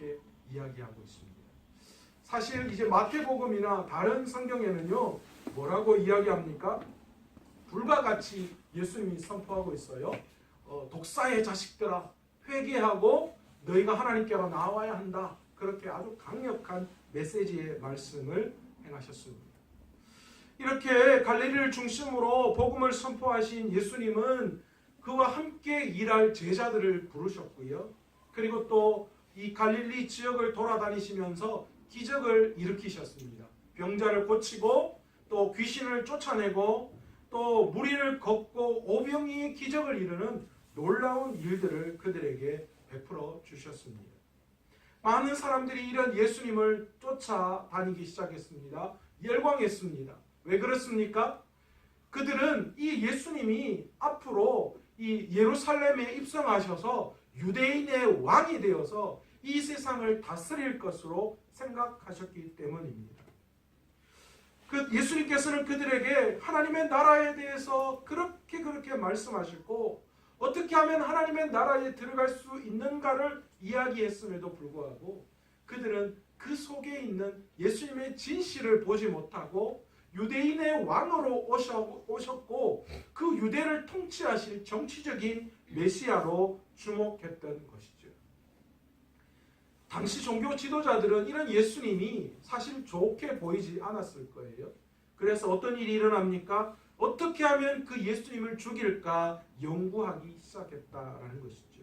그렇게 이야기하고 있습니다. 사실 이제 마태복음이나 다른 성경에는요, 뭐라고 이야기합니까? 불과 같이 예수님이 선포하고 있어요. 독사의 자식들아, 회개하고 너희가 하나님께로 나와야 한다. 그렇게 아주 강력한 메시지의 말씀을 행하셨습니다. 이렇게 갈릴리를 중심으로 복음을 선포하신 예수님은 그와 함께 일할 제자들을 부르셨고요. 그리고 또 이 갈릴리 지역을 돌아다니시면서 기적을 일으키셨습니다. 병자를 고치고 또 귀신을 쫓아내고 또 무리를 걷고 오병이의 기적을 이루는 놀라운 일들을 그들에게 베풀어 주셨습니다. 많은 사람들이 이런 예수님을 쫓아다니기 시작했습니다. 열광했습니다. 왜 그렇습니까? 그들은 이 예수님이 앞으로 이 예루살렘에 입성하셔서 유대인의 왕이 되어서 이 세상을 다스릴 것으로 생각하셨기 때문입니다. 예수님께서는 그들에게 하나님의 나라에 대해서 그렇게 말씀하셨고 어떻게 하면 하나님의 나라에 들어갈 수 있는가를 이야기했음에도 불구하고 그들은 그 속에 있는 예수님의 진실을 보지 못하고 유대인의 왕으로 오셨고 그 유대를 통치하실 정치적인 메시아로 주목했던 것이죠. 당시 종교 지도자들은 이런 예수님이 사실 좋게 보이지 않았을 거예요. 그래서 어떤 일이 일어납니까? 어떻게 하면 그 예수님을 죽일까 연구하기 시작했다라는 것이죠.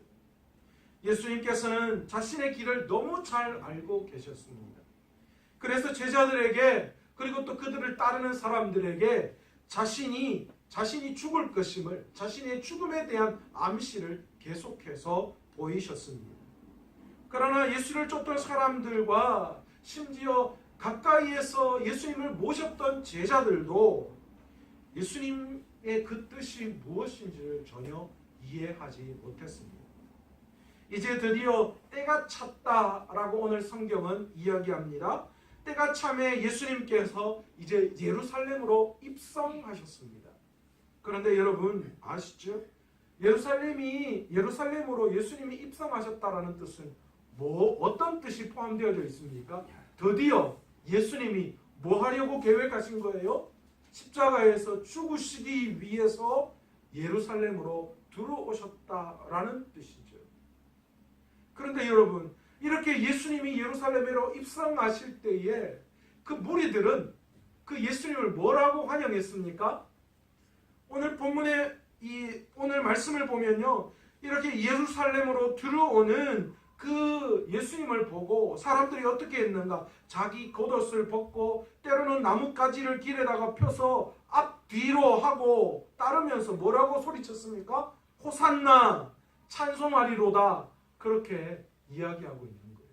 예수님께서는 자신의 길을 너무 잘 알고 계셨습니다. 그래서 제자들에게 그리고 또 그들을 따르는 사람들에게 자신이 죽을 것임을, 자신의 죽음에 대한 암시를 계속해서 보이셨습니다. 그러나 예수를 쫓던 사람들과 심지어 가까이에서 예수님을 모셨던 제자들도 예수님의 그 뜻이 무엇인지를 전혀 이해하지 못했습니다. 이제 드디어 때가 찼다라고 오늘 성경은 이야기합니다. 때가 참에 예수님께서 이제 예루살렘으로 입성하셨습니다. 그런데 여러분 아시죠? 예루살렘으로 예수님이 입성하셨다라는 뜻은 어떤 뜻이 포함되어져 있습니까? 드디어 예수님이 뭐 하려고 계획하신 거예요? 십자가에서 죽으시기 위해서 예루살렘으로 들어오셨다라는 뜻이죠. 그런데 여러분, 이렇게 예수님이 예루살렘으로 입성하실 때에 그 무리들은 그 예수님을 뭐라고 환영했습니까? 오늘 본문의 오늘 말씀을 보면요, 이렇게 예루살렘으로 들어오는 그 예수님을 보고 사람들이 어떻게 했는가? 자기 겉옷을 벗고 때로는 나뭇가지를 길에다가 펴서 앞뒤로 하고 따르면서 뭐라고 소리쳤습니까? 호산나, 찬송하리로다. 그렇게 이야기하고 있는 거예요.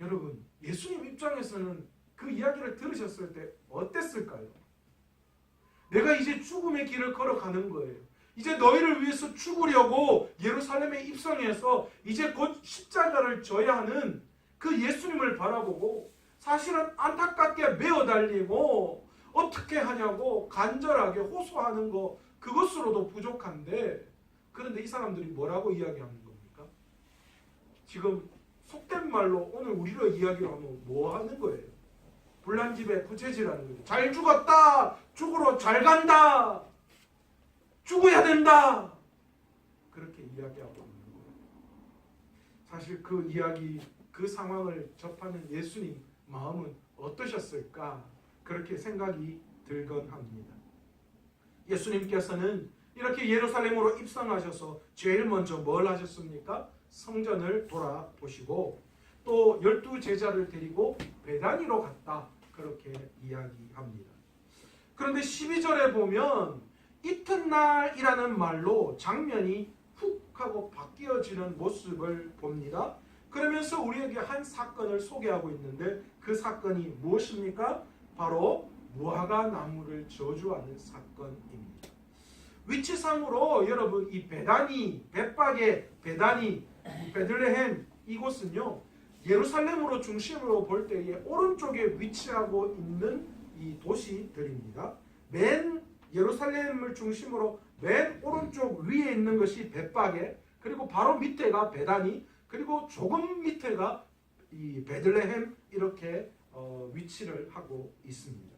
여러분, 예수님 입장에서는 그 이야기를 들으셨을 때 어땠을까요? 내가 이제 죽음의 길을 걸어가는 거예요. 이제 너희를 위해서 죽으려고 예루살렘에 입성해서 이제 곧 십자가를 져야 하는 그 예수님을 바라보고 사실은 안타깝게 메어 달리고 어떻게 하냐고 간절하게 호소하는 거 그것으로도 부족한데, 그런데 이 사람들이 뭐라고 이야기하는 겁니까? 지금 속된 말로 오늘 우리로 이야기를 하면 뭐 하는 거예요? 불난집에 부채질하는 거죠. 잘 죽었다! 죽으러 잘 간다! 죽어야 된다! 그렇게 이야기하고 있는 거예요. 사실 그 이야기, 그 상황을 접하는 예수님 마음은 어떠셨을까? 그렇게 생각이 들곤 합니다. 예수님께서는 이렇게 예루살렘으로 입성하셔서 제일 먼저 뭘 하셨습니까? 성전을 돌아보시고 또 12제자를 데리고 베다니로 갔다. 그렇게 이야기합니다. 그런데 12절에 보면 이튿날이라는 말로 장면이 훅 하고 바뀌어지는 모습을 봅니다. 그러면서 우리에게 한 사건을 소개하고 있는데 그 사건이 무엇입니까? 바로 무화과 나무를 저주하는 사건입니다. 위치상으로 여러분 이 베다니, bet박의 베다니, 베들레헴 이곳은요 예루살렘으로 중심으로 볼 때에 오른쪽에 위치하고 있는 이 도시들입니다. 예루살렘을 중심으로 맨 오른쪽 위에 있는 것이 bet박에, 그리고 바로 밑에가 베다니, 그리고 조금 밑에가 이 베들레헴 이렇게 위치를 하고 있습니다.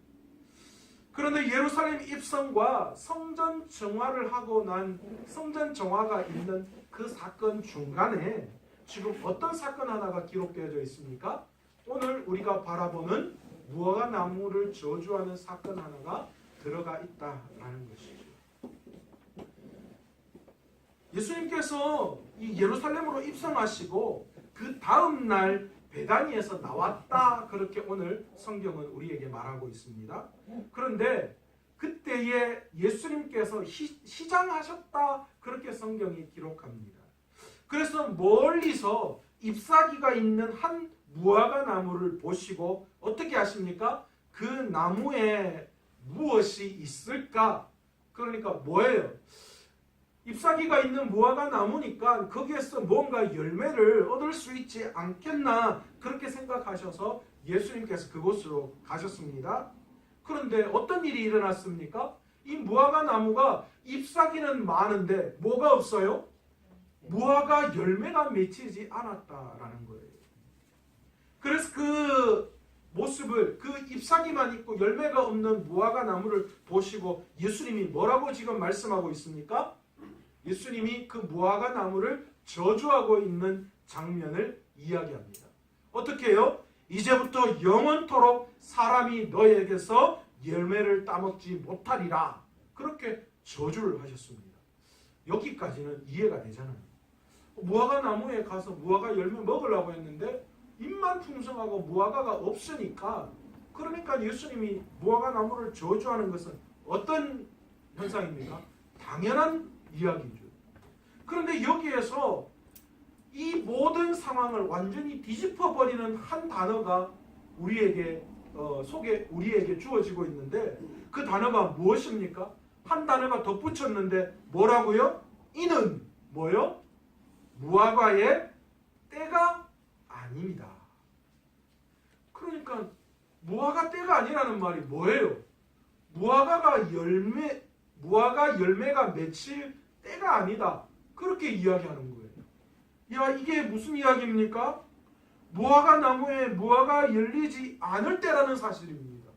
그런데 예루살렘 입성과 성전 정화를 하고 난 성전 정화가 있는 그 사건 중간에 지금 어떤 사건 하나가 기록되어져 있습니까? 오늘 우리가 바라보는 무화과 나무를 저주하는 사건 하나가 들어가 있다라는 것이죠. 예수님께서 이 예루살렘으로 입성하시고 그 다음 날 베다니에서 나왔다, 그렇게 오늘 성경은 우리에게 말하고 있습니다. 그런데 그때에 예수님께서 시장하셨다, 그렇게 성경이 기록합니다. 그래서 멀리서 잎사귀가 있는 한 무화과 나무를 보시고 어떻게 하십니까? 그 나무에 무엇이 있을까? 그러니까 뭐예요? 잎사귀가 있는 무화과 나무니까 거기에서 뭔가 열매를 얻을 수 있지 않겠나, 그렇게 생각하셔서 예수님께서 그곳으로 가셨습니다. 그런데 어떤 일이 일어났습니까? 이 무화과 나무가 잎사귀는 많은데 뭐가 없어요? 무화과 열매가 맺히지 않았다라는 거예요. 그래서 그 모습을, 그 잎사귀만 있고 열매가 없는 무화과 나무를 보시고 예수님이 뭐라고 지금 말씀하고 있습니까? 예수님이 그 무화과 나무를 저주하고 있는 장면을 이야기합니다. 어떻게 해요? 이제부터 영원토록 사람이 너에게서 열매를 따먹지 못하리라, 그렇게 저주를 하셨습니다. 여기까지는 이해가 되잖아요. 무화과 나무에 가서 무화과 열매 먹으려고 했는데 잎만 풍성하고 무화과가 없으니까, 그러니까 예수님이 무화과 나무를 저주하는 것은 어떤 현상입니까? 당연한 이야기죠. 그런데 여기에서 이 모든 상황을 완전히 뒤집어버리는 한 단어가 우리에게 우리에게 주어지고 있는데, 그 단어가 무엇입니까? 한 단어가 덧붙였는데 뭐라고요? 이는 뭐요? 무화과의 때가 아닙니다. 그러니까 무화과 때가 아니라는 말이 뭐예요? 무화과 열매가 맺힐 때가 아니다, 그렇게 이야기하는 거예요. 야, 이게 무슨 이야기입니까? 무화과 나무에 무화과 열리지 않을 때라는 사실입니다.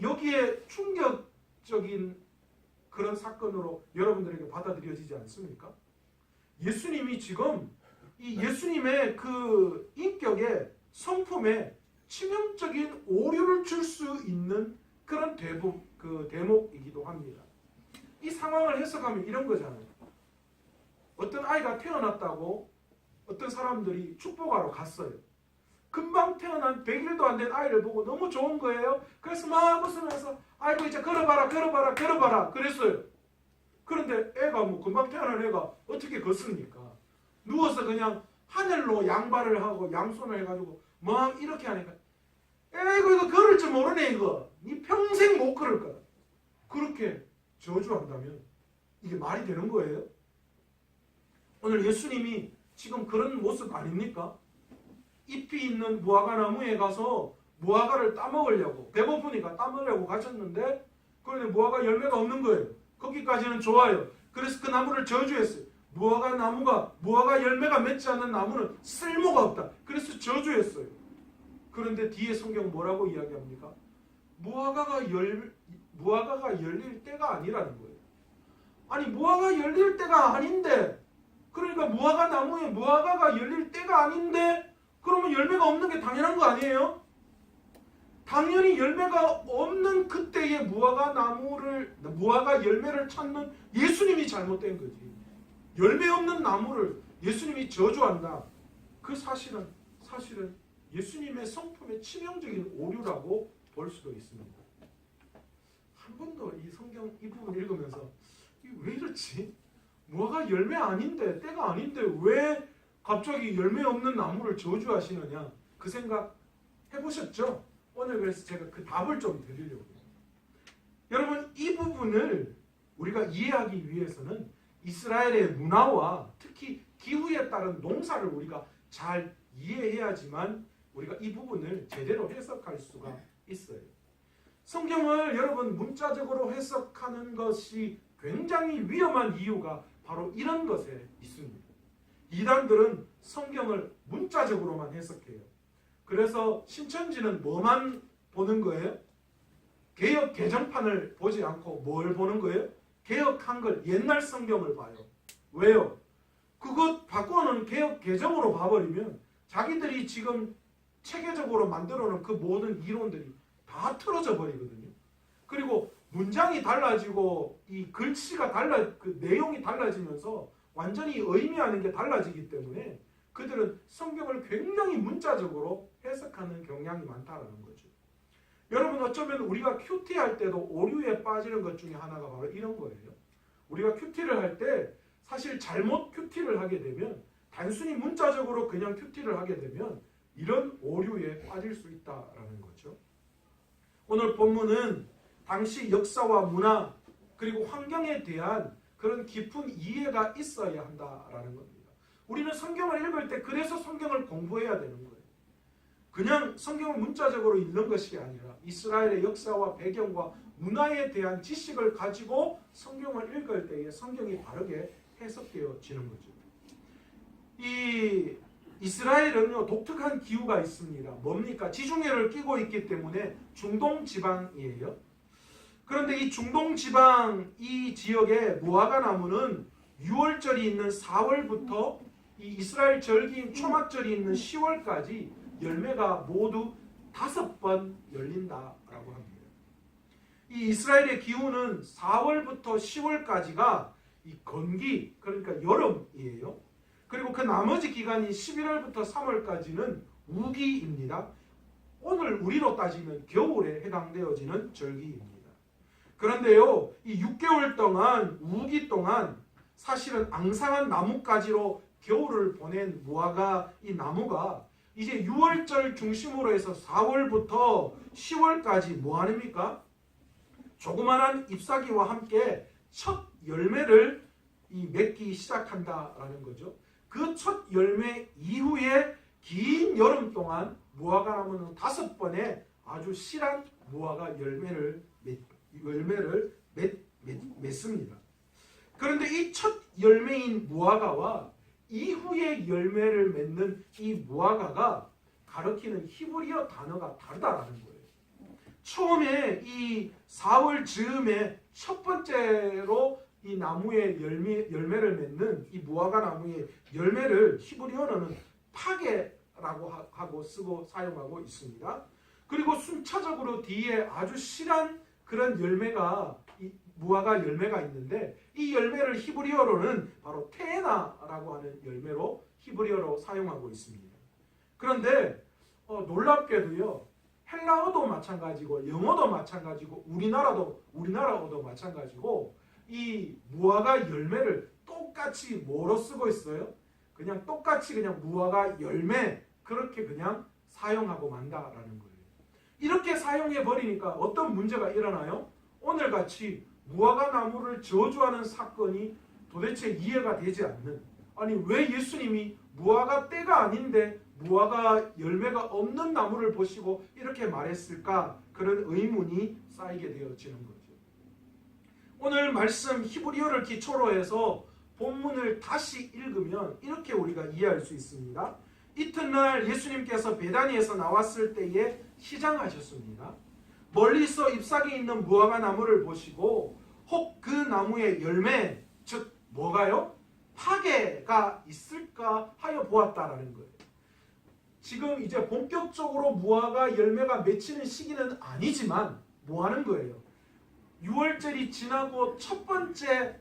여기에 충격적인 그런 사건으로 여러분들에게 받아들여지지 않습니까? 예수님이 지금 이 예수님의 그 인격에, 성품에 치명적인 오류를 줄 수 있는 그런 대목이기도 합니다. 이 상황을 해석하면 이런 거잖아요. 어떤 아이가 태어났다고 어떤 사람들이 축복하러 갔어요. 금방 태어난 100일도 안 된 아이를 보고 너무 좋은 거예요. 그래서 막 웃으면서 아이고 이제 걸어봐라 그랬어요. 그런데 애가 뭐 금방 태어난 애가 어떻게 걷습니까? 누워서 그냥 하늘로 양발을 하고 양손을 해가지고 막 이렇게 하니까 에이구 이거 걸을 줄 모르네, 이거 니 평생 못 걸을 거야, 그렇게 저주한다면 이게 말이 되는 거예요? 오늘 예수님이 지금 그런 모습 아닙니까? 잎이 있는 무화과 나무에 가서 무화과를 따먹으려고, 배고프니까 따먹으려고 가셨는데, 그런데 무화과 열매가 없는 거예요. 거기까지는 좋아요. 그래서 그 나무를 저주했어요. 무화과 열매가 맺지 않는 나무는 쓸모가 없다, 그래서 저주했어요. 그런데 뒤에 성경 뭐라고 이야기합니까? 무화과가 열릴 때가 아니라는 거예요. 아니, 무화과 열릴 때가 아닌데, 그러니까 무화과 나무에 무화과가 열릴 때가 아닌데, 그러면 열매가 없는 게 당연한 거 아니에요? 당연히 열매가 없는 그때의 무화과 열매를 찾는 예수님이 잘못된 거지. 열매 없는 나무를 예수님이 저주한다, 그 사실은 예수님의 성품의 치명적인 오류라고 볼 수도 있습니다. 한 번도 이 성경 이 부분 읽으면서 왜 이렇지? 무화과 열매 아닌데, 때가 아닌데 왜 갑자기 열매 없는 나무를 저주하시느냐, 그 생각 해보셨죠? 오늘 그래서 제가 그 답을 좀 드리려고요. 여러분, 이 부분을 우리가 이해하기 위해서는 이스라엘의 문화와 특히 기후에 따른 농사를 우리가 잘 이해해야지만 우리가 이 부분을 제대로 해석할 수가 있어요. 성경을 여러분 문자적으로 해석하는 것이 굉장히 위험한 이유가 바로 이런 것에 있습니다. 이단들은 성경을 문자적으로만 해석해요. 그래서 신천지는 뭐만 보는 거예요? 개역 개정판을 보지 않고 뭘 보는 거예요? 개역 한글 옛날 성경을 봐요. 왜요? 그것 바꿔놓은 개역 개정으로 봐버리면 자기들이 지금 체계적으로 만들어놓은 그 모든 이론들이 다 틀어져 버리거든요. 그리고 문장이 달라지고 이 글씨가 그 내용이 달라지면서 완전히 의미하는 게 달라지기 때문에 그들은 성경을 굉장히 문자적으로 해석하는 경향이 많다는 거죠. 여러분, 어쩌면 우리가 큐티 할 때도 오류에 빠지는 것 중에 하나가 바로 이런 거예요. 우리가 큐티를 할 때 사실 잘못 큐티를 하게 되면, 단순히 문자적으로 그냥 큐티를 하게 되면 이런 오류에 빠질 수 있다라는 거죠. 오늘 본문은 당시 역사와 문화 그리고 환경에 대한 그런 깊은 이해가 있어야 한다라는 겁니다. 우리는 성경을 읽을 때 그래서 성경을 공부해야 되는 거예요. 그냥 성경을 문자적으로 읽는 것이 아니라 이스라엘의 역사와 배경과 문화에 대한 지식을 가지고 성경을 읽을 때에 성경이 바르게 해석되어지는 거죠. 이 이스라엘은요, 독특한 기후가 있습니다. 뭡니까? 지중해를 끼고 있기 때문에 중동 지방이에요. 그런데 이 중동 지방 이 지역의 무화과 나무는 6월절이 있는 4월부터 이 이스라엘 절기인 초막절이 있는 10월까지 열매가 모두 5번 열린다라고 합니다. 이 이스라엘의 기후는 4월부터 10월까지가 이 건기, 그러니까 여름이에요. 그리고 그 나머지 기간인 11월부터 3월까지는 우기입니다. 오늘 우리로 따지면 겨울에 해당되어지는 절기입니다. 그런데요, 이 6개월 동안, 우기 동안 사실은 앙상한 나뭇가지로 겨울을 보낸 무화과 이 나무가 이제 6월절 중심으로 해서 4월부터 10월까지 뭐 합니까? 조그만한 잎사귀와 함께 첫 열매를 맺기 시작한다라는 거죠. 그 첫 열매 이후에 긴 여름 동안 무화과 나무는 5번의 아주 실한 무화과 열매를 맺습니다. 그런데 이 첫 열매인 무화과와 이후에 열매를 맺는 이 무화과가 가리키는 히브리어 단어가 다르다라는 거예요. 처음에 이 4월 즈음에 첫 번째로 이 나무의 열매를 맺는 이 무화과 나무의 열매를 히브리어로는 파게라고 하고 쓰고 사용하고 있습니다. 그리고 순차적으로 뒤에 아주 실한 그런 열매가 무화과 열매가 있는데 이 열매를 히브리어로는 바로 테에나라고 하는 열매로 히브리어로 사용하고 있습니다. 그런데 놀랍게도요, 헬라어도 마찬가지고 영어도 마찬가지고 우리나라어도 마찬가지고 이 무화과 열매를 똑같이 뭐로 쓰고 있어요? 그냥 똑같이 그냥 무화과 열매 그렇게 그냥 사용하고 만다라는 거예요. 이렇게 사용해 버리니까 어떤 문제가 일어나요? 오늘같이 무화과 나무를 저주하는 사건이 도대체 이해가 되지 않는, 아니 왜 예수님이 무화과 때가 아닌데 무화과 열매가 없는 나무를 보시고 이렇게 말했을까? 그런 의문이 쌓이게 되어지는 거죠. 오늘 말씀 히브리어를 기초로 해서 본문을 다시 읽으면 이렇게 우리가 이해할 수 있습니다. 이튿날 예수님께서 베다니에서 나왔을 때에 시장하셨습니다. 멀리서 잎사귀 있는 무화과 나무를 보시고 혹 그 나무의 열매, 즉 뭐가요? 파게가 있을까 하여 보았다라는 거예요. 지금 이제 본격적으로 무화과 열매가 맺히는 시기는 아니지만 뭐 하는 거예요? 6월절이 지나고 첫 번째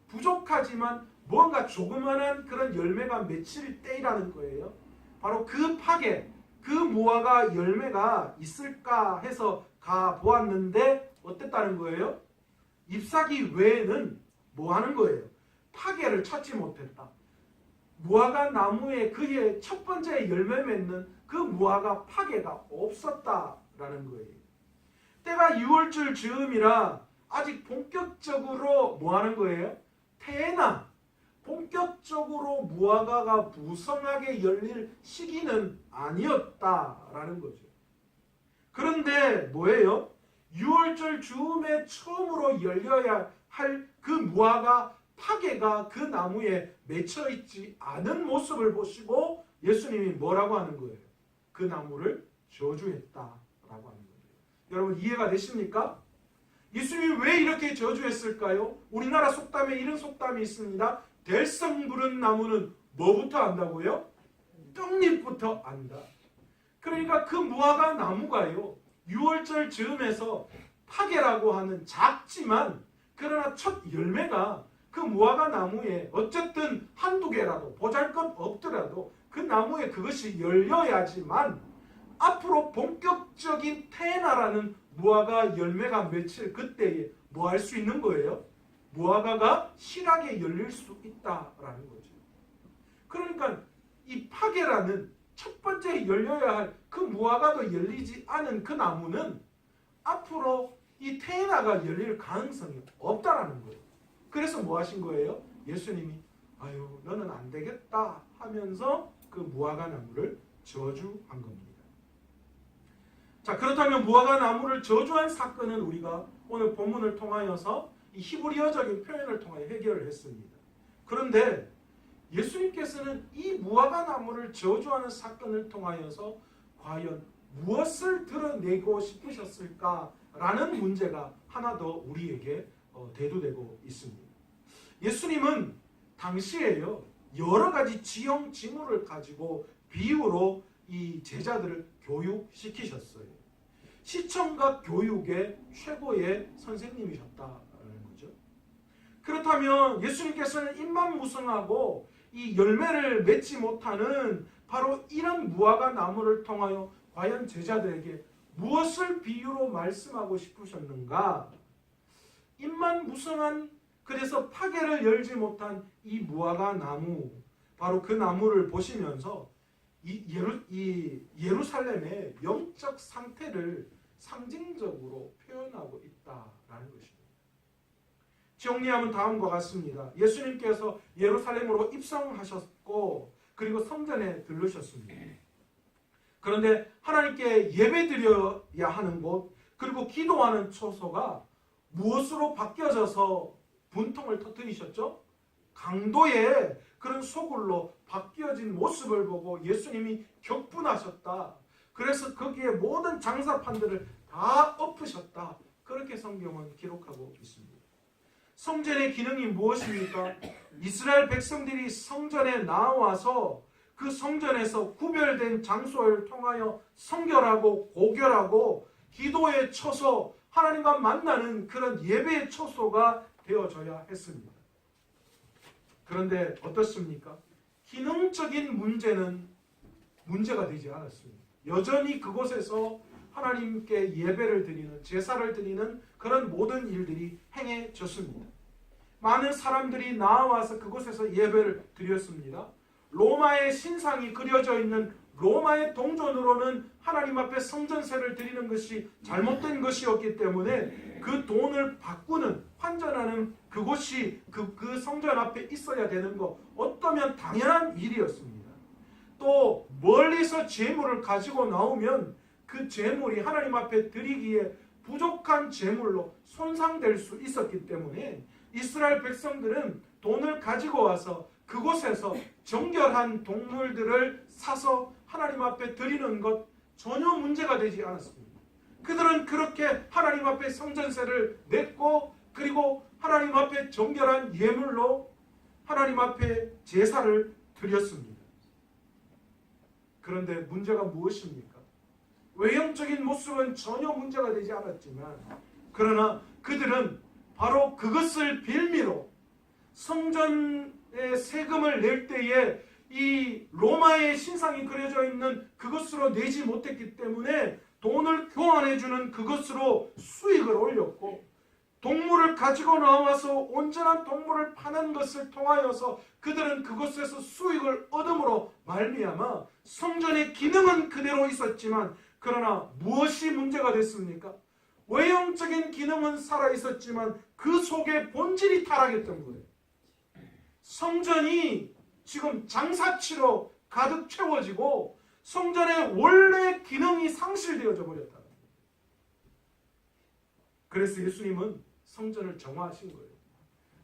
부족하지만 뭔가 조그만한 그런 열매가 맺힐 때이라는 거예요. 바로 그 파게, 그 무화과 열매가 있을까 해서 가 보았는데 어땠다는 거예요? 잎사귀 외에는 뭐 하는 거예요? 파게를 찾지 못했다. 무화과 나무에 그의 첫 번째 열매 맺는 그 무화과 파게가 없었다라는 거예요. 때가 6월절 즈음이라 아직 본격적으로 뭐 하는 거예요? 테에나, 본격적으로 무화과가 무성하게 열릴 시기는 아니었다라는 거죠. 그런데 뭐예요? 6월절 즈음에 처음으로 열려야 할 그 무화과 파괴가 그 나무에 맺혀 있지 않은 모습을 보시고 예수님이 뭐라고 하는 거예요? 그 나무를 저주했다라고 하는 거예요. 여러분 이해가 되십니까? 예수님이 왜 이렇게 저주했을까요? 우리나라 속담에 이런 속담이 있습니다. 될성 부른 나무는 뭐부터 안다고요? 떡잎부터 안다. 그러니까 그 무화과 나무가요, 6월절 즈음에서 파괴라고 하는 작지만 그러나 첫 열매가 그 무화과 나무에 어쨌든 한두 개라도 보잘것 없더라도 그 나무에 그것이 열려야지만 앞으로 본격적인 테나라는 무화과 열매가 맺힐 그때에 뭐 할 수 있는 거예요? 무화과가 실하게 열릴 수 있다라는 거죠. 그러니까 이 파괴라는 첫 번째 열려야 할 그 무화과도 열리지 않은 그 나무는 앞으로 이 테나가 열릴 가능성이 없다라는 거예요. 그래서 뭐 하신 거예요? 예수님이 아유 너는 안 되겠다 하면서 그 무화과 나무를 저주한 겁니다. 자, 그렇다면 무화과 나무를 저주한 사건은 우리가 오늘 본문을 통하여서 이 히브리어적인 표현을 통하여 해결을 했습니다. 그런데 예수님께서는 이 무화과 나무를 저주하는 사건을 통하여서 과연 무엇을 드러내고 싶으셨을까라는 문제가 하나 더 우리에게 대두되고 있습니다. 예수님은 당시에요, 여러 가지 지형 징후를 가지고 비유로 이 제자들을 교육시키셨어요. 시청각 교육의 최고의 선생님이셨다는 거죠. 그렇다면 예수님께서는 입만무성하고 이 열매를 맺지 못하는 바로 이런 무화과 나무를 통하여 과연 제자들에게 무엇을 비유로 말씀하고 싶으셨는가? 입만무성한, 그래서 파괴를 열지 못한 이 무화과 나무, 바로 그 나무를 보시면서 이 예루살렘의 영적 상태를 상징적으로 표현하고 있다라는 것입니다. 정리하면 다음과 같습니다. 예수님께서 예루살렘으로 입성하셨고 그리고 성전에 들르셨습니다. 그런데 하나님께 예배드려야 하는 곳 그리고 기도하는 처소가 무엇으로 바뀌어져서 분통을 터뜨리셨죠? 강도의 그런 소굴로 바뀌어진 모습을 보고 예수님이 격분하셨다. 그래서 거기에 모든 장사판들을 다 엎으셨다. 그렇게 성경은 기록하고 있습니다. 성전의 기능이 무엇입니까? 이스라엘 백성들이 성전에 나와서 그 성전에서 구별된 장소를 통하여 성결하고 고결하고 기도의 처소, 하나님과 만나는 그런 예배의 처소가 되어져야 했습니다. 그런데 어떻습니까? 기능적인 문제는 문제가 되지 않았습니다. 여전히 그곳에서 하나님께 예배를 드리는, 제사를 드리는 그런 모든 일들이 행해졌습니다. 많은 사람들이 나와서 그곳에서 예배를 드렸습니다. 로마의 신상이 그려져 있는 로마의 동전으로는 하나님 앞에 성전세를 드리는 것이 잘못된 것이었기 때문에 그 돈을 바꾸는, 환전하는 그곳이 그 성전 앞에 있어야 되는 거 어떠면 당연한 일이었습니다. 또 멀리서 제물을 가지고 나오면 그 제물이 하나님 앞에 드리기에 부족한 제물로 손상될 수 있었기 때문에 이스라엘 백성들은 돈을 가지고 와서 그곳에서 정결한 동물들을 사서 하나님 앞에 드리는 것 전혀 문제가 되지 않았습니다. 그들은 그렇게 하나님 앞에 성전세를 냈고 그리고 하나님 앞에 정결한 예물로 하나님 앞에 제사를 드렸습니다. 그런데 문제가 무엇입니까? 외형적인 모습은 전혀 문제가 되지 않았지만 그러나 그들은 바로 그것을 빌미로 성전에 세금을 낼 때에 이 로마의 신상이 그려져 있는 그것으로 내지 못했기 때문에 돈을 교환해주는 그것으로 수익을 올렸고 동물을 가지고 나와서 온전한 동물을 파는 것을 통하여서 그들은 그것에서 수익을 얻음으로 말미암아 성전의 기능은 그대로 있었지만 그러나 무엇이 문제가 됐습니까? 외형적인 기능은 살아있었지만 그 속에 본질이 타락했던 거예요. 성전이 지금 장사치로 가득 채워지고 성전의 원래 기능이 상실되어져 버렸다. 그래서 예수님은 성전을 정화하신 거예요.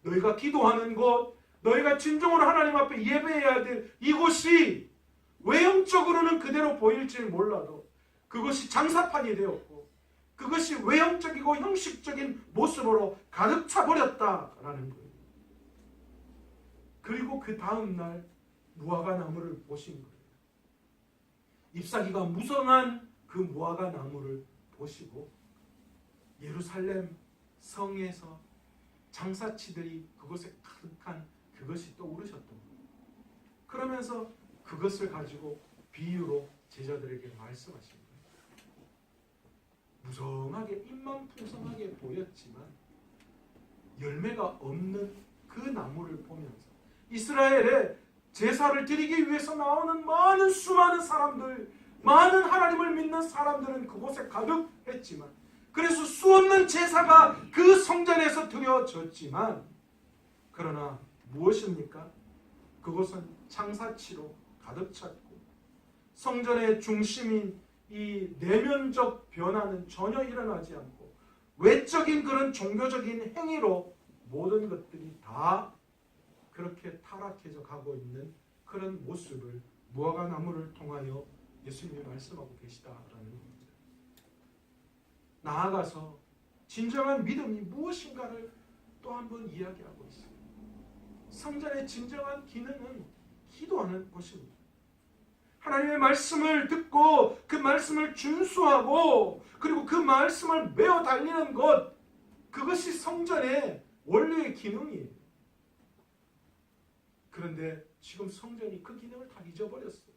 너희가 기도하는 곳, 너희가 진정으로 하나님 앞에 예배해야 될 이곳이 외형적으로는 그대로 보일지 몰라도 그것이 장사판이 되었고 그것이 외형적이고 형식적인 모습으로 가득 차버렸다라는 거예요. 그리고 그 다음날 무화과 나무를 보신 거예요. 잎사귀가 무성한 그 무화과 나무를 보시고 예루살렘 성에서 장사치들이 그곳에 가득한 그것이 떠오르셨던 거예요. 그러면서 그것을 가지고 비유로 제자들에게 말씀하신 거예요. 무성하게 잎만 풍성하게 보였지만 열매가 없는 그 나무를 보면서 이스라엘에 제사를 드리기 위해서 나오는 많은 수많은 사람들, 많은 하나님을 믿는 사람들은 그곳에 가득했지만 그래서 수없는 제사가 그 성전에서 드려졌지만 그러나 무엇입니까? 그곳은 장사치로 가득 찼고 성전의 중심인 이 내면적 변화는 전혀 일어나지 않고 외적인 그런 종교적인 행위로 모든 것들이 다 그렇게 타락해져 가고 있는 그런 모습을 무화과 나무를 통하여 예수님이 말씀하고 계시다라는 겁니다. 나아가서 진정한 믿음이 무엇인가를 또 한 번 이야기하고 있어요. 성전의 진정한 기능은 기도하는 것입니다. 하나님의 말씀을 듣고 그 말씀을 준수하고 그리고 그 말씀을 메어 달리는 것, 그것이 성전의 원래의 기능이에요. 그런데 지금 성전이 그 기능을 다 잊어버렸어요.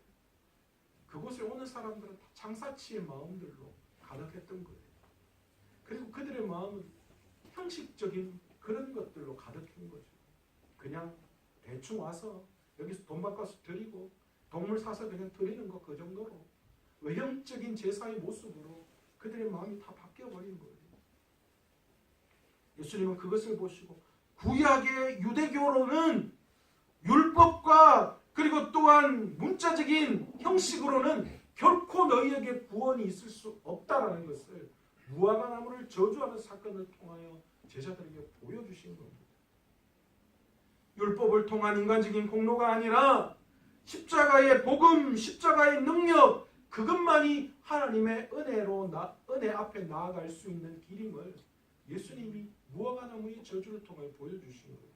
그곳에 오는 사람들은 다 장사치의 마음들로 가득했던 거예요. 그리고 그들의 마음은 형식적인 그런 것들로 가득한 거죠. 그냥 대충 와서 여기서 돈 바꿔서 드리고 동물 사서 그냥 드리는 것 그 정도로 외형적인 제사의 모습으로 그들의 마음이 다 바뀌어버린 거예요. 예수님은 그것을 보시고 구약의 유대교로는 율법과 그리고 또한 문자적인 형식으로는 결코 너희에게 구원이 있을 수 없다라는 것을 무화과 나무를 저주하는 사건을 통하여 제자들에게 보여주신 겁니다. 율법을 통한 인간적인 공로가 아니라 십자가의 복음, 십자가의 능력, 그것만이 하나님의 은혜 앞에 나아갈 수 있는 길임을 예수님이 무화과 나무의 저주를 통해 보여주신 거예요.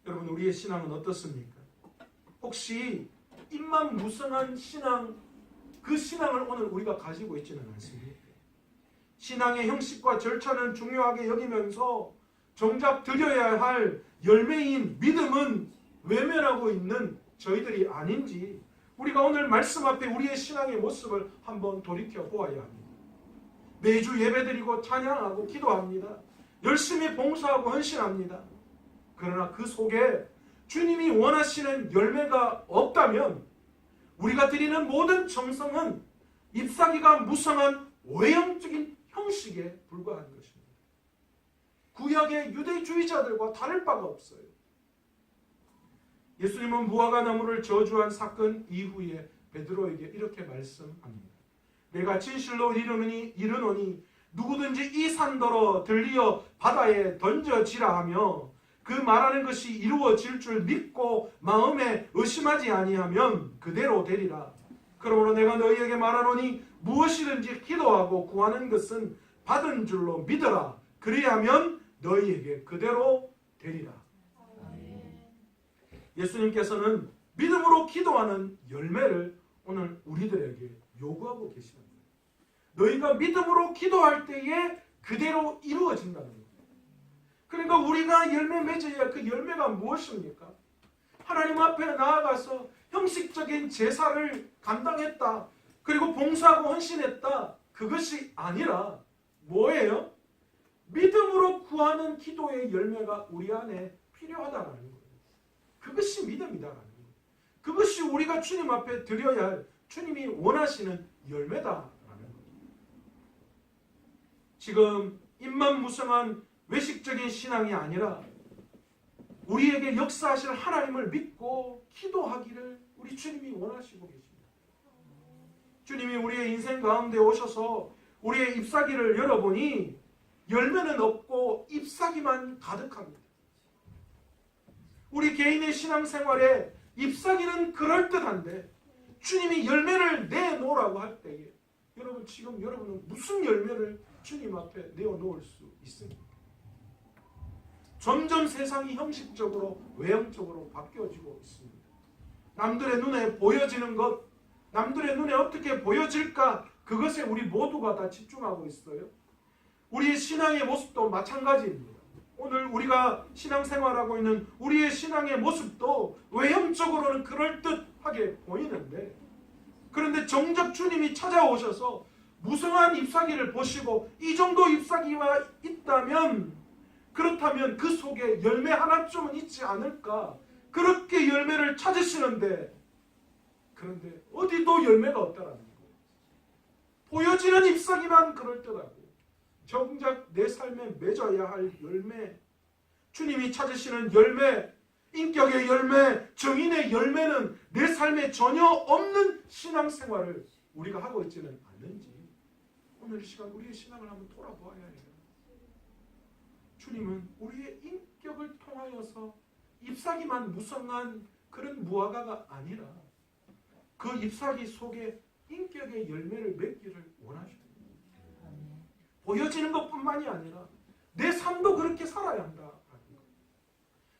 여러분, 우리의 신앙은 어떻습니까? 혹시 입만 무성한 신앙, 그 신앙을 오늘 우리가 가지고 있지는 않습니까? 신앙의 형식과 절차는 중요하게 여기면서 정작 드려야 할 열매인 믿음은 외면하고 있는 저희들이 아닌지 우리가 오늘 말씀 앞에 우리의 신앙의 모습을 한번 돌이켜 보아야 합니다. 매주 예배드리고 찬양하고 기도합니다. 열심히 봉사하고 헌신합니다. 그러나 그 속에 주님이 원하시는 열매가 없다면 우리가 드리는 모든 정성은 잎사귀가 무성한 외형적인 형식에 불과한 것입니다. 구약의 유대주의자들과 다를 바가 없어요. 예수님은 무화과 나무를 저주한 사건 이후에 베드로에게 이렇게 말씀합니다. 내가 진실로 이르노니 누구든지 이 산더러 들리어 바다에 던져지라 하며 그 말하는 것이 이루어질 줄 믿고 마음에 의심하지 아니하면 그대로 되리라. 그러므로 내가 너희에게 말하노니 무엇이든지 기도하고 구하는 것은 받은 줄로 믿어라. 그리하면 너희에게 그대로 되리라. 예수님께서는 믿음으로 기도하는 열매를 오늘 우리들에게 요구하고 계시는 거예요. 너희가 믿음으로 기도할 때에 그대로 이루어진다는 거예요. 그러니까 우리가 열매 맺어야 할 그 열매가 무엇입니까? 하나님 앞에 나아가서 형식적인 제사를 감당했다. 그리고 봉사하고 헌신했다. 그것이 아니라 뭐예요? 믿음으로 구하는 기도의 열매가 우리 안에 필요하다는 거예요. 그것이 믿음이다라는 거예요. 그것이 우리가 주님 앞에 드려야 할 주님이 원하시는 열매다라는 거예요. 지금 입만 무성한 외식적인 신앙이 아니라 우리에게 역사하실 하나님을 믿고 기도하기를 우리 주님이 원하시고 계십니다. 주님이 우리의 인생 가운데 오셔서 우리의 잎사귀를 열어보니 열매는 없고 잎사귀만 가득합니다. 우리 개인의 신앙생활에 잎사귀는 그럴듯한데 주님이 열매를 내놓으라고 할 때에 여러분 지금 여러분은 무슨 열매를 주님 앞에 내어놓을 수 있습니까? 점점 세상이 형식적으로 외형적으로 바뀌어지고 있습니다. 남들의 눈에 보여지는 것, 남들의 눈에 어떻게 보여질까 그것에 우리 모두가 다 집중하고 있어요. 우리의 신앙의 모습도 마찬가지입니다. 오늘 우리가 신앙생활하고 있는 우리의 신앙의 모습도 외형적으로는 그럴듯하게 보이는데 그런데 정작 주님이 찾아오셔서 무성한 잎사귀를 보시고 이 정도 잎사귀가 있다면 그렇다면 그 속에 열매 하나쯤은 있지 않을까 그렇게 열매를 찾으시는데 그런데 어디도 열매가 없다라는 거예요. 보여지는 잎사귀만 그럴듯하고 정작 내 삶에 맺어야 할 열매, 주님이 찾으시는 열매, 인격의 열매, 정인의 열매는 내 삶에 전혀 없는 신앙생활을 우리가 하고 있지는 않는지 오늘 이 시간 우리의 신앙을 한번 돌아보아야 해요. 주님은 우리의 인격을 통하여서 잎사귀만 무성한 그런 무화과가 아니라 그 잎사귀 속에 인격의 열매를 맺기를 원하십니다. 보여지는 것뿐만이 아니라 내 삶도 그렇게 살아야 한다.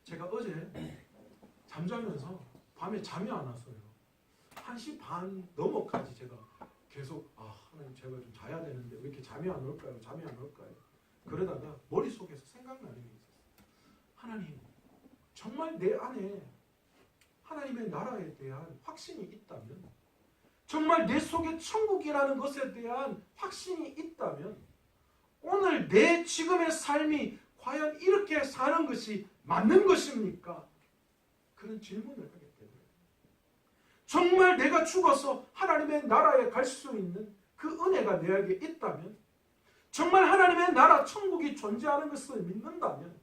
제가 어제 잠자면서 밤에 잠이 안 왔어요. 1시 반 넘어까지 제가 계속 하나님 제가 좀 자야 되는데 왜 이렇게 잠이 안 올까요? 잠이 안 올까요? 그러다가 머릿속에서 생각나는 게 있었어요. 하나님 정말 내 안에 하나님의 나라에 대한 확신이 있다면 정말 내 속에 천국이라는 것에 대한 확신이 있다면 오늘 내 지금의 삶이 과연 이렇게 사는 것이 맞는 것입니까? 그런 질문을 하게 되더라고요. 정말 내가 죽어서 하나님의 나라에 갈 수 있는 그 은혜가 내게 있다면 정말 하나님의 나라 천국이 존재하는 것을 믿는다면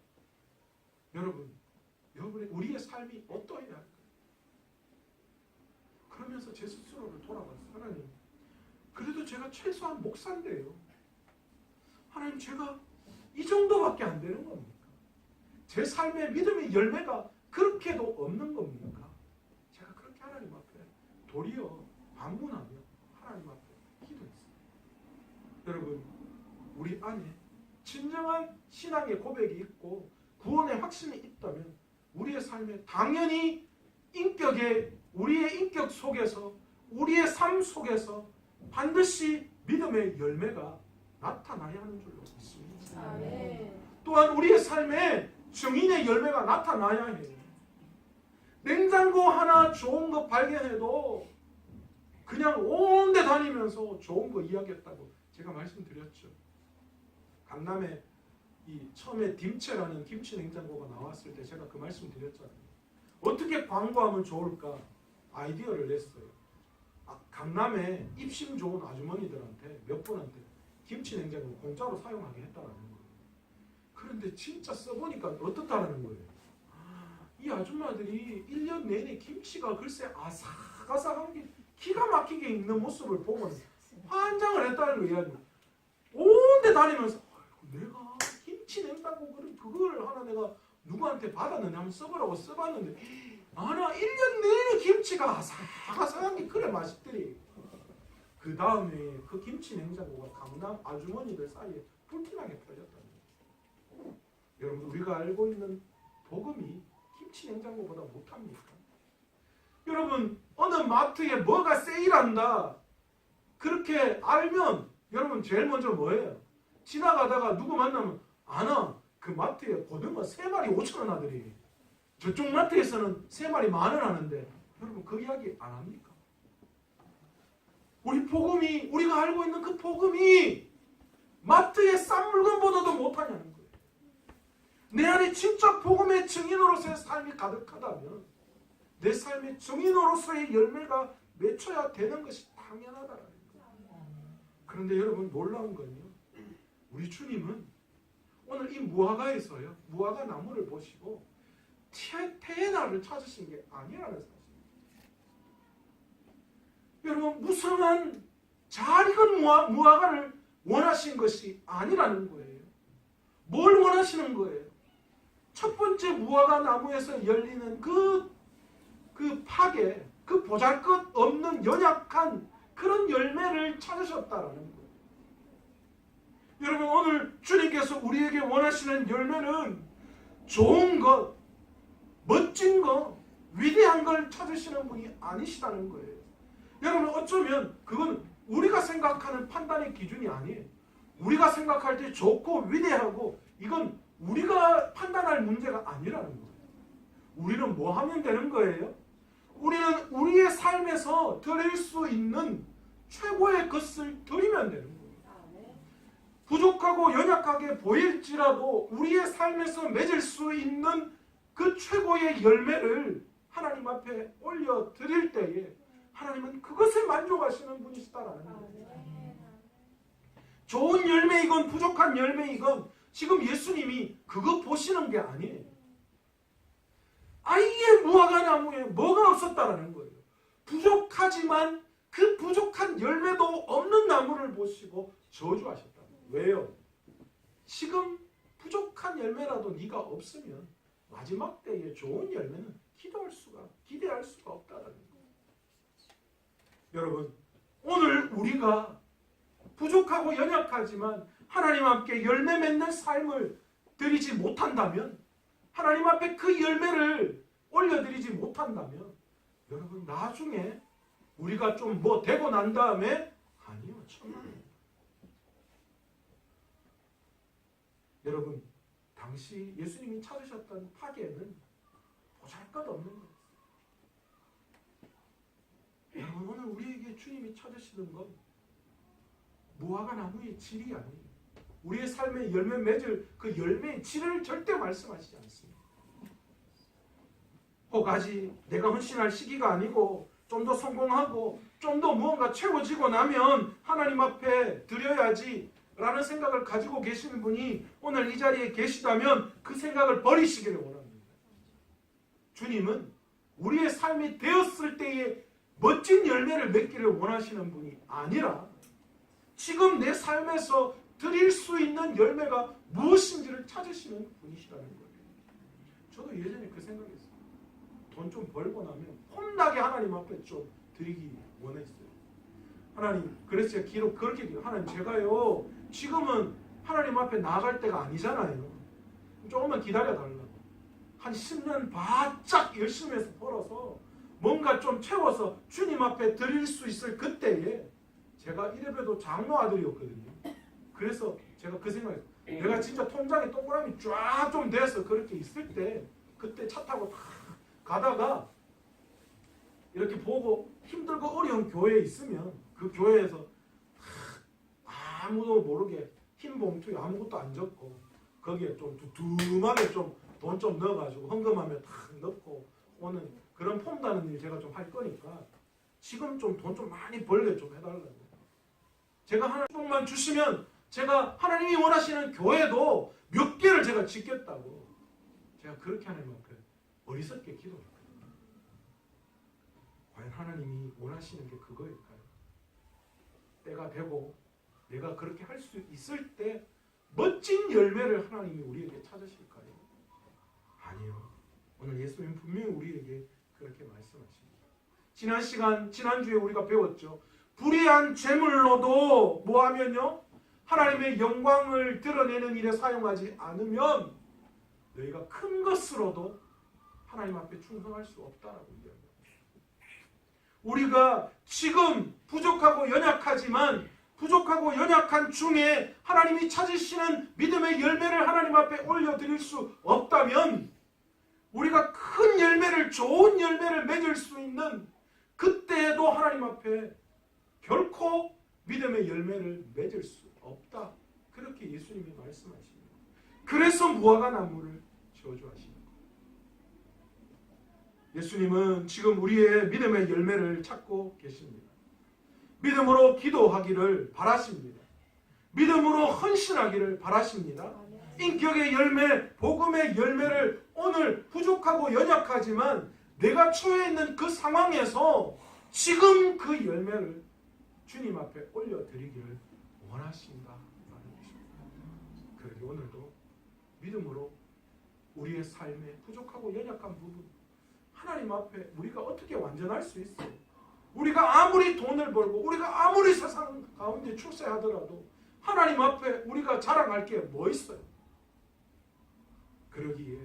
여러분의 우리의 삶이 어떠해야 할까요? 그러면서 제 스스로를 돌아봤어요. 하나님 그래도 제가 최소한 목사인데요. 하나님 제가 이 정도밖에 안 되는 겁니까? 제 삶의 믿음의 열매가 그렇게도 없는 겁니까? 제가 그렇게 하나님 앞에 도리어 방문하며 하나님 앞에 기도했어요. 여러분 우리 안에 진정한 신앙의 고백이 있고 구원의 확신이 있다면 우리의 삶에 당연히 우리의 인격 속에서 우리의 삶 속에서 반드시 믿음의 열매가 나타나야 하는 줄로 믿습니다. 또한 우리의 삶에 증인의 열매가 나타나야 해요. 냉장고 하나 좋은 거 발견해도 그냥 온 데 다니면서 좋은 거 이야기했다고 제가 말씀드렸죠. 강남에 처음에 딤체라는 김치 냉장고가 나왔을 때 제가 그 말씀 드렸잖아요. 어떻게 광고하면 좋을까 아이디어를 냈어요. 강남에 입심 좋은 아주머니들한테 몇 분한테 김치 냉장고 공짜로 사용하게 했다라는 거예요. 그런데 진짜 써보니까 어떻다라는 거예요. 이 아줌마들이 1년 내내 김치가 글쎄 아삭아삭한 게 기가 막히게 익는 모습을 보면 환장을 했다는 거예요. 온 데 다니면서 내가 김치 냉장고 그걸 하나 내가 누구한테 받았는데 한번 써보라고 써봤는데 나 1년 내내 김치가 아삭아삭한 게 그래 맛있더리. 그 다음에 그 김치 냉장고가 강남 아주머니들 사이에 불티나게 퍼졌다는 거예요. 여러분 우리가 알고 있는 복음이 김치 냉장고보다 못합니까? 여러분 어느 마트에 뭐가 세일한다 그렇게 알면 여러분 제일 먼저 뭐예요? 지나가다가 누구 만나면 그 마트에 고등어 3마리 5,000원 하더리. 저쪽 마트에서는 3마리 10,000원 하는데 여러분 그 이야기 안 합니까? 우리가 알고 있는 그 복음이 마트의 싼 물건보다도 못하냐는 거예요. 내 안에 진짜 복음의 증인으로서의 삶이 가득하다면 내 삶의 증인으로서의 열매가 맺혀야 되는 것이 당연하다는 거예요. 그런데 여러분 놀라운 건요. 우리 주님은 오늘 이 무화과에서요. 무화과 나무를 보시고 테에나를 찾으신 게 아니라는 사실입니다. 여러분 무성한 잘 익은 무화과를 원하신 것이 아니라는 거예요. 뭘 원하시는 거예요? 첫 번째 무화과 나무에서 열리는 그 파괴, 그 보잘것없는 연약한 그런 열매를 찾으셨다라는 거예요. 여러분, 오늘 주님께서 우리에게 원하시는 열매는 좋은 것, 멋진 것, 위대한 걸 찾으시는 분이 아니시다는 거예요. 여러분, 어쩌면 그건 우리가 생각하는 판단의 기준이 아니에요. 우리가 생각할 때 좋고 위대하고 이건 우리가 판단할 문제가 아니라는 거예요. 우리는 뭐 하면 되는 거예요? 우리는 우리의 삶에서 드릴 수 있는 최고의 것을 드리면 되는 거예요. 부족하고 연약하게 보일지라도 우리의 삶에서 맺을 수 있는 그 최고의 열매를 하나님 앞에 올려드릴 때에 하나님은 그것에 만족하시는 분이시다라는 거예요. 좋은 열매이건 부족한 열매이건 지금 예수님이 그거 보시는 게 아니에요. 아예 무화과 나무에 뭐가 없었다라는 거예요. 부족하지만 그 부족한 열매도 없는 나무를 보시고 저주하셨다. 왜요? 지금 부족한 열매라도 네가 없으면 마지막 때에 좋은 열매는 기대할 수가 없다라는 거예요. 여러분, 오늘 우리가 부족하고 연약하지만 하나님 앞에 열매 맺는 삶을 드리지 못한다면, 하나님 앞에 그 열매를 올려드리지 못한다면, 여러분, 나중에 우리가 좀 뭐 되고 난 다음에 아니요, 천만에. 여러분, 당시 예수님이 찾으셨던 파괴는 보잘것없는 거예요. 여러분, 오늘 우리에게 주님이 찾으시는 건 무화과 나무의 질이 아니에요. 우리의 삶에 열매 맺을 그 열매의 질을 절대 말씀하시지 않습니다. 혹아지 내가 헌신할 시기가 아니고 좀 더 성공하고 좀 더 무언가 채워지고 나면 하나님 앞에 드려야지 라는 생각을 가지고 계시는 분이 오늘 이 자리에 계시다면 그 생각을 버리시기를 원합니다. 주님은 우리의 삶이 되었을 때에 멋진 열매를 맺기를 원하시는 분이 아니라 지금 내 삶에서 드릴 수 있는 열매가 무엇인지를 찾으시는 분이시라는 거예요. 저도 예전에 그 생각했어요. 돈 좀 벌고 나면 폼나게 하나님 앞에 좀 드리기 원했어요. 하나님, 그래서 제가 기록 그렇게 기록, 하나님, 제가요 지금은 하나님 앞에 나아갈 때가 아니잖아요. 조금만 기다려달라고. 한 10년 바짝 열심히 해서 벌어서 뭔가 좀 채워서 주님 앞에 드릴 수 있을 그때에, 제가 이래봬도 장로 아들이었거든요. 그래서 제가 그 생각했어요. 내가 진짜 통장에 동그라미 쫙 좀 돼서 그렇게 있을 때, 그때 차 타고 탁 가다가 이렇게 보고 힘들고 어려운 교회에 있으면 그 교회에서 아무도 모르게 흰 봉투에 아무것도 안 적고 거기에 좀 두툼하게 좀 돈 좀 넣어가지고 헌금하면 탁 넣고 오는 그런 폼 다는 일 제가 좀 할 거니까 지금 좀 돈 좀 많이 벌게 좀 해달라고. 제가 하나님만 주시면 제가 하나님이 원하시는 교회도 몇 개를 제가 짓겠다고 제가 그렇게 하나님 앞에 어리석게 기도했거든요. 과연 하나님이 원하시는 게 그거일까요? 때가 되고 내가 그렇게 할 수 있을 때 멋진 열매를 하나님이 우리에게 찾으실까요? 아니요. 오늘 예수님 분명히 우리에게 그렇게 말씀하십니다. 지난주에 우리가 배웠죠. 불의한 재물로도 뭐하면요? 하나님의 영광을 드러내는 일에 사용하지 않으면 너희가 큰 것으로도 하나님 앞에 충성할 수 없다라고 이야기합니다. 우리가 지금 부족하고 연약한 중에 하나님이 찾으시는 믿음의 열매를 하나님 앞에 올려드릴 수 없다면 우리가 큰 열매를, 좋은 열매를 맺을 수 있는 그때에도 하나님 앞에 결코 믿음의 열매를 맺을 수 없다. 그렇게 예수님이 말씀하십니다. 그래서 무화과 나무를 저주하십니다. 예수님은 지금 우리의 믿음의 열매를 찾고 계십니다. 믿음으로 기도하기를 바라십니다. 믿음으로 헌신하기를 바라십니다. 인격의 열매, 복음의 열매를 오늘 부족하고 연약하지만 내가 처해 있는 그 상황에서 지금 그 열매를 주님 앞에 올려드리기를 원하신다라는 것입니다. 그러니 오늘도 믿음으로 우리의 삶에 부족하고 연약한 부분, 하나님 앞에 우리가 어떻게 완전할 수 있어요? 우리가 아무리 돈을 벌고 우리가 아무리 세상 가운데 출세하더라도 하나님 앞에 우리가 자랑할 게 뭐 있어요? 그러기에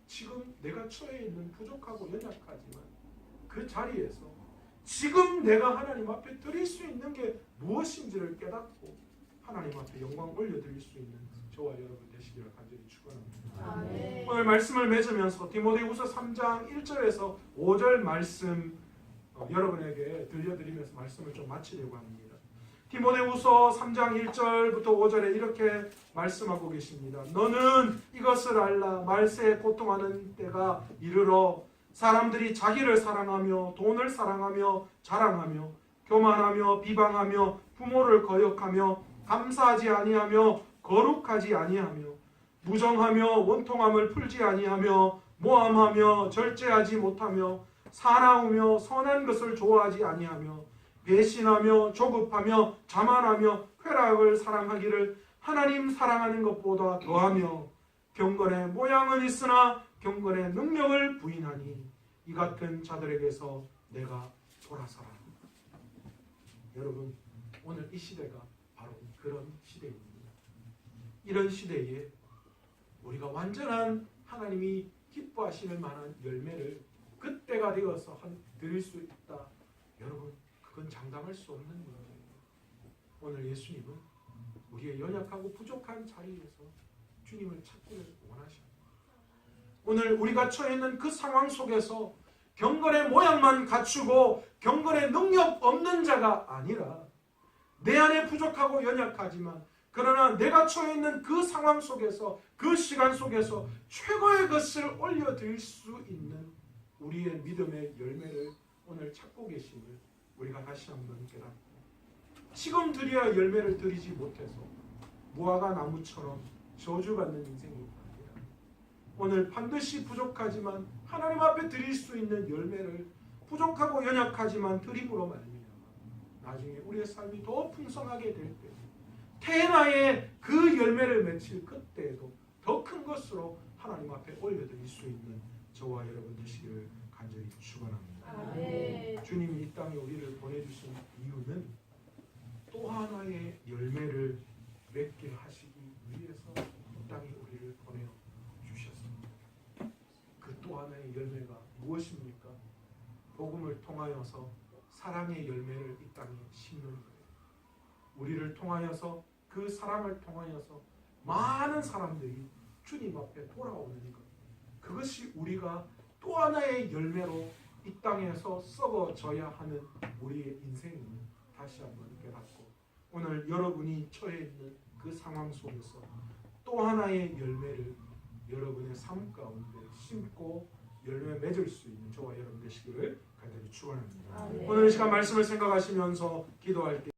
지금 내가 처해 있는 부족하고 연약하지만 그 자리에서 지금 내가 하나님 앞에 드릴 수 있는 게 무엇인지를 깨닫고 하나님 앞에 영광 올려드릴 수 있는 저와 여러분 되시기를 간절히 축원합니다. 오늘 말씀을 맺으면서 디모데후서 3장 1절에서 5절 말씀 여러분에게 들려드리면서 말씀을 좀 마치려고 합니다. 디모데후서 3장 1절부터 5절에 이렇게 말씀하고 계십니다. 너는 이것을 알라. 말세에 고통하는 때가 이르러 사람들이 자기를 사랑하며 돈을 사랑하며 자랑하며 교만하며 비방하며 부모를 거역하며 감사하지 아니하며 거룩하지 아니하며 무정하며 원통함을 풀지 아니하며 모함하며 절제하지 못하며 사나우며 선한 것을 좋아하지 아니하며 배신하며 조급하며 자만하며 쾌락을 사랑하기를 하나님 사랑하는 것보다 더하며 경건의 모양은 있으나 경건의 능력을 부인하니 이 같은 자들에게서 내가 돌아서라. 여러분, 오늘 이 시대가 바로 그런 시대입니다. 이런 시대에 우리가 완전한 하나님이 기뻐하시는 만한 열매를 그때가 되어서 드릴 수 있다. 여러분, 그건 장담할 수 없는 문제예요. 오늘 예수님은 우리의 연약하고 부족한 자리에서 주님을 찾기를 원하십니다. 오늘 우리가 처해 있는 그 상황 속에서 경건의 모양만 갖추고 경건의 능력 없는 자가 아니라 내 안에 부족하고 연약하지만 그러나 내가 처해 있는 그 상황 속에서 그 시간 속에서 최고의 것을 올려드릴 수 있는 우리의 믿음의 열매를 오늘 찾고 계심을 우리가 다시 한번 깨닫고 지금 드려야 열매를 드리지 못해서 무화과 나무처럼 저주받는 인생이 아니라 오늘 반드시 부족하지만 하나님 앞에 드릴 수 있는 열매를 부족하고 연약하지만 드림으로 말미암아 나중에 우리의 삶이 더 풍성하게 될 때 태나의 그 열매를 맺힐 그때에도 더 큰 것으로 하나님 앞에 올려드릴 수 있는 저와 여러분 되시기를 간절히 축원합니다. 주님이 이 땅에 우리를 보내주신 이유는 또 하나의 열매를 맺게 하시기 위해서 이 땅에 우리를 보내주셨습니다. 그 또 하나의 열매가 무엇입니까? 복음을 통하여서 사랑의 열매를 이 땅에 심는 거예요. 우리를 통하여서 그 사랑을 통하여서 많은 사람들이 주님 앞에 돌아오는 것, 그것이 우리가 또 하나의 열매로 이 땅에서 썩어져야 하는 우리의 인생임을 다시 한번 깨닫고 오늘 여러분이 처해 있는 그 상황 속에서 또 하나의 열매를 여러분의 삶 가운데 심고 열매 맺을 수 있는 저와 여러분 되시기를 간절히 축원합니다. 오늘 이 시간 말씀을 생각하시면서 기도할 때